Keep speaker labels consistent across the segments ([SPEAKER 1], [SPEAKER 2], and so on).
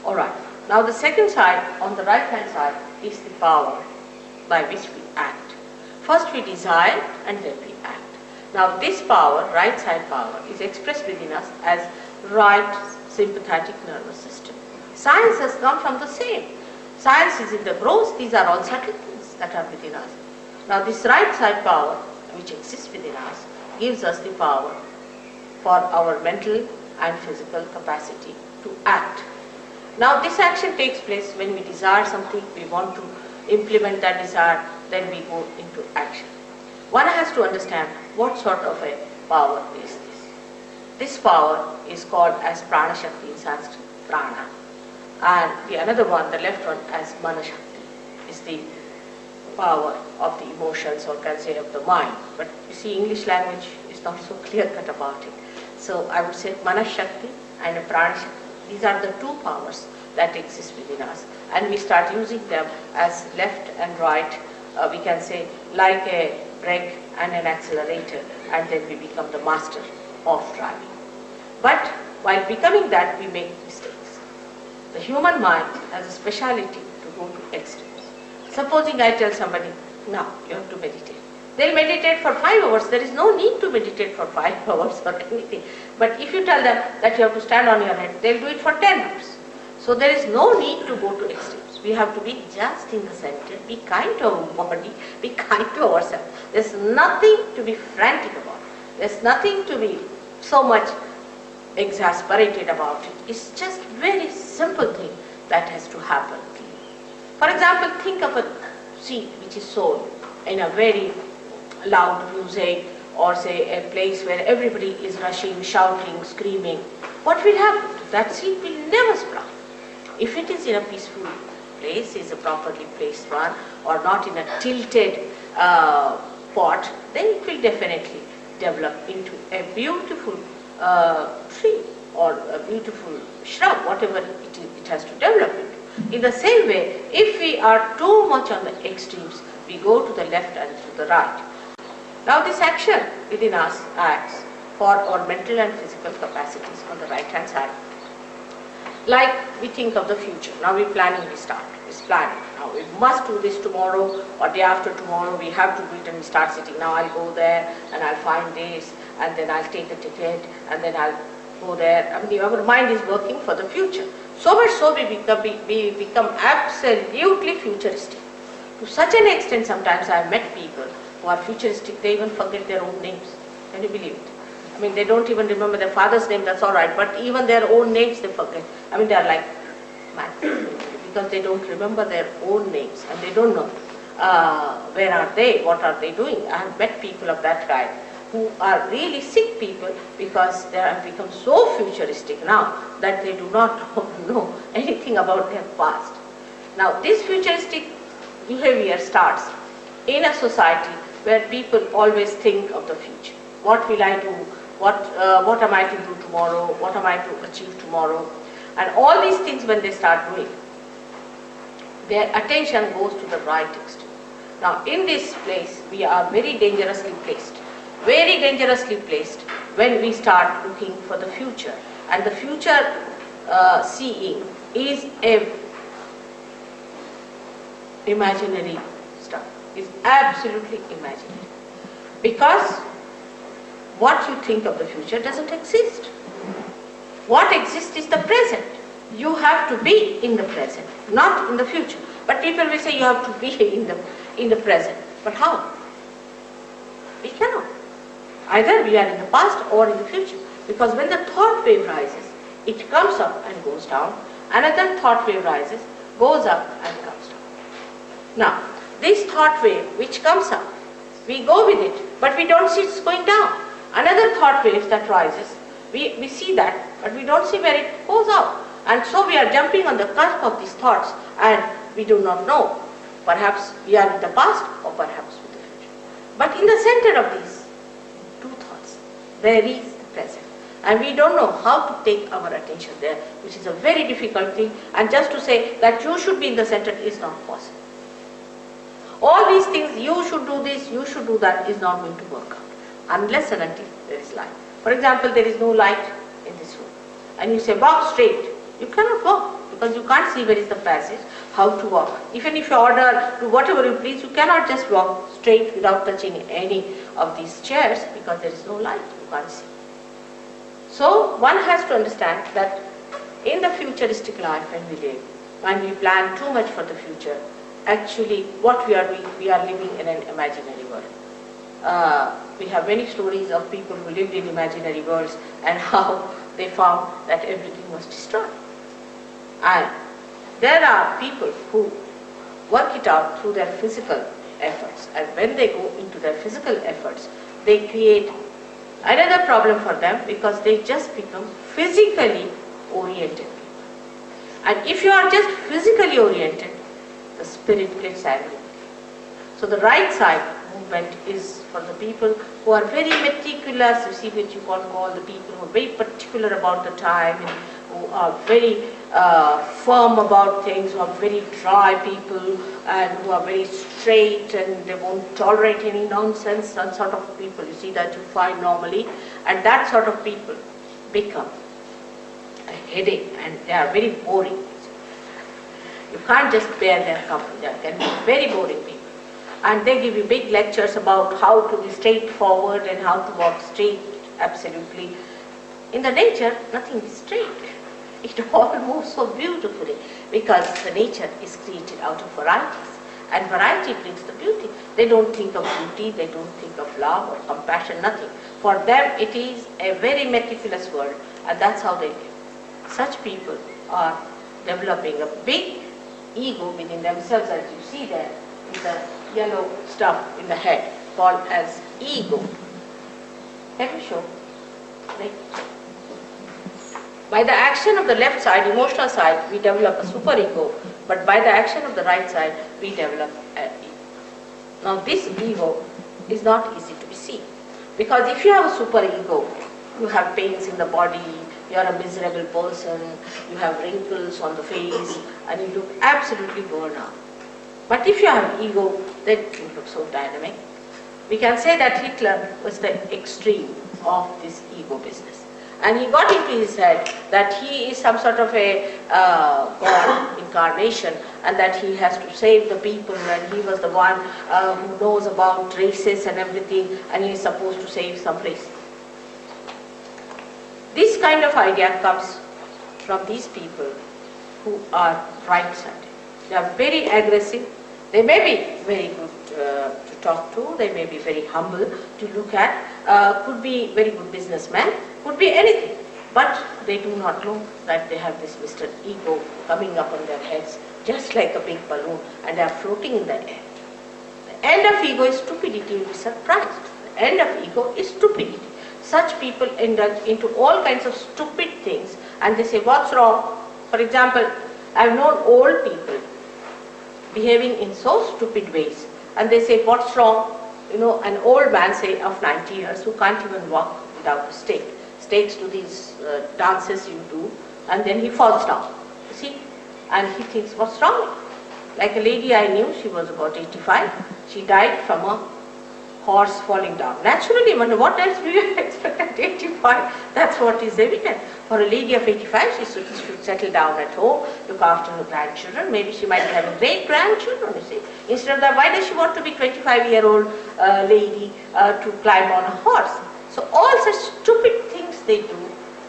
[SPEAKER 1] Alright, now the second side, on the right hand side, is the power by which we act. First we desire and then we act. Now this power, right side power, is expressed within us as right sympathetic nervous system. Science has come from the same. Science is in the growth, these are all subtle things that are within us. Now this right side power, which exists within us, gives us the power for our mental and physical capacity to act. Now this action takes place when we desire something, we want to implement that desire, then we go into action. One has to understand what sort of a power is this. This power is called as prana shakti in Sanskrit, prana. And the another one, the left one, as mana shakti, is the power of the emotions, or can say of the mind. But you see, English language is not so clear-cut about it. So I would say mana shakti and prana shakti. These are the two powers that exist within us, and we start using them as left and right, we can say like a brake and an accelerator, and then we become the master of driving. But while becoming that, we make mistakes. The human mind has a speciality to go to extremes. Supposing I tell somebody, now you have to meditate. They'll meditate for 5 hours. There is no need to meditate for 5 hours or anything. But if you tell them that you have to stand on your head, they'll do it for 10 hours. So there is no need to go to extremes. We have to be just in the center, be kind to our body, be kind to ourselves. There's nothing to be frantic about. There's nothing to be so much exasperated about it. It's just very simple thing that has to happen. For example, think of a seed which is sown in a very loud music, or say a place where everybody is rushing, shouting, screaming. What will happen? That seed will never sprout. If it is in a peaceful place, is a properly placed one, or not in a tilted pot, then it will definitely develop into a beautiful tree or a beautiful shrub, whatever it has to develop into. In the same way, if we are too much on the extremes, we go to the left and to the right. Now this action within us acts for our mental and physical capacities on the right hand side. Like we think of the future. Now we're planning, we start. It's planning. Now we must do this tomorrow or day after tomorrow. We have to do it, and we start sitting. Now I'll go there and I'll find this, and then I'll take a ticket, and then I'll go there. I mean, our mind is working for the future. So much so we become absolutely futuristic. To such an extent, sometimes I've met people who are futuristic, they even forget their own names. Can you believe it? I mean, they don't even remember their father's name, that's all right, but even their own names they forget. I mean, they are like mad because they don't remember their own names, and they don't know where are they, what are they doing. I have met people of that kind who are really sick people because they have become so futuristic now that they do not know anything about their past. Now, this futuristic behavior starts in a society where people always think of the future. What will I do? What am I to do tomorrow? What am I to achieve tomorrow? And all these things, when they start doing, their attention goes to the right extreme. Now in this place, we are very dangerously placed when we start looking for the future. And the future seeing is a imaginary stuff. It's absolutely imaginary. Because what you think of the future doesn't exist. What exists is the present. You have to be in the present, not in the future. But people will say you have to be in the present. But how? We cannot. Either we are in the past or in the future. Because when the thought wave rises, it comes up and goes down. Another thought wave rises, goes up and comes down. Now, this thought wave which comes up, we go with it, but we don't see it's going down. Another thought wave that rises, we see that, but we don't see where it goes out. And so we are jumping on the cusp of these thoughts, and we do not know. Perhaps we are in the past, or perhaps in the future. But in the center of these two thoughts, there is the present. And we don't know how to take our attention there, which is a very difficult thing. And just to say that you should be in the center is not possible. All these things, you should do this, you should do that, is not going to work out. Unless and until there is light. For example, there is no light in this room. And you say, walk straight. You cannot walk because you can't see where is the passage, how to walk. Even if you order to whatever you please, you cannot just walk straight without touching any of these chairs because there is no light, you can't see. So one has to understand that in the futuristic life when we live, when we plan too much for the future, actually what we are doing, we are living in an imaginary world. We have many stories of people who lived in imaginary worlds and how they found that everything was destroyed. And there are people who work it out through their physical efforts, and when they go into their physical efforts, they create another problem for them because they just become physically oriented. And if you are just physically oriented, the spirit gets angry. So the right side movement is for the people who are very meticulous, you see what you can call the people who are very particular about the time, and who are very firm about things, who are very dry people, and who are very straight and they won't tolerate any nonsense, that sort of people you see that you find normally, and that sort of people become a headache and they are very boring. You can't just bear their company, they can be very boring people. And they give you big lectures about how to be straightforward and how to walk straight, absolutely. In the nature, nothing is straight. It all moves so beautifully because the nature is created out of varieties. And variety brings the beauty. They don't think of beauty, they don't think of love or compassion, nothing. For them, it is a very meticulous world, and that's how they live. Such people are developing a big ego within themselves, as you see there in the yellow stuff in the head, called as ego. Let me show. Right. By the action of the left side, emotional side, we develop a superego, but by the action of the right side, we develop an ego. Now this ego is not easy to be seen, because if you have a superego, you have pains in the body, you are a miserable person, you have wrinkles on the face, and you look absolutely worn out. But if you have ego, then you look so dynamic. We can say that Hitler was the extreme of this ego business. And he got into his head that he is some sort of a God incarnation, and that he has to save the people, and he was the one who knows about races and everything, and he is supposed to save some place. This kind of idea comes from these people who are right-sided. They are very aggressive. They may be very good to talk to. They may be very humble to look at. Could be very good businessmen. Could be anything. But they do not know that they have this Mr. Ego coming up on their heads just like a big balloon, and they are floating in the air. The end of ego is stupidity. You will be surprised. The end of ego is stupidity. Such people indulge into all kinds of stupid things, and they say, what's wrong? For example, I've known old people behaving in so stupid ways, and they say, what's wrong? You know, an old man, say, of 90 years, who can't even walk without a stake, stakes to these dances you do, and then he falls down, you see, and he thinks, what's wrong? Like a lady I knew, she was about 85, she died from a horse falling down. Naturally, what else do you expect at 85? That's what is evident. For a lady of 85, she should settle down at home, look after her grandchildren. Maybe she might have a great-grandchildren, you see. Instead of that, why does she want to be 25-year-old lady to climb on a horse? So all such stupid things they do,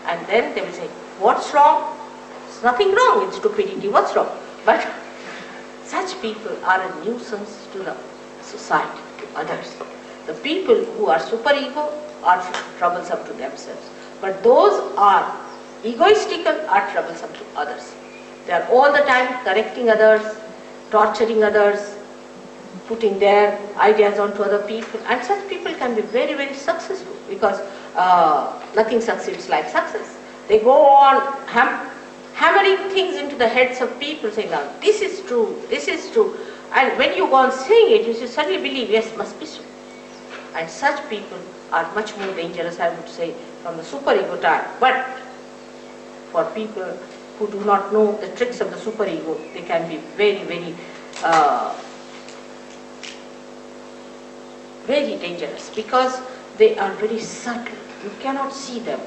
[SPEAKER 1] and then they will say, what's wrong? There's nothing wrong with stupidity, what's wrong? But such people are a nuisance to the society, to others. The people who are superego are troublesome to themselves, but those are egoistical are troublesome to others. They are all the time correcting others, torturing others, putting their ideas onto other people, and such people can be very, very successful, because nothing succeeds like success. They go on hammering things into the heads of people, saying, now this is true, and when you go on saying it, you suddenly believe, yes, must be so. And such people are much more dangerous, I would say, from the superego type. But for people who do not know the tricks of the superego, they can be very, very, very dangerous, because they are very subtle. You cannot see them.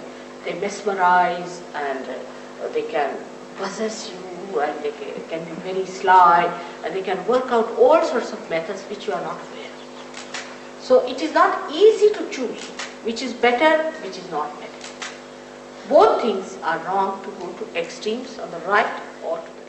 [SPEAKER 1] They mesmerize, and they can possess you, and they can be very sly, and they can work out all sorts of methods which you are not aware of. So it is not easy to choose which is better, which is not better. Both things are wrong to go to extremes on the right or to the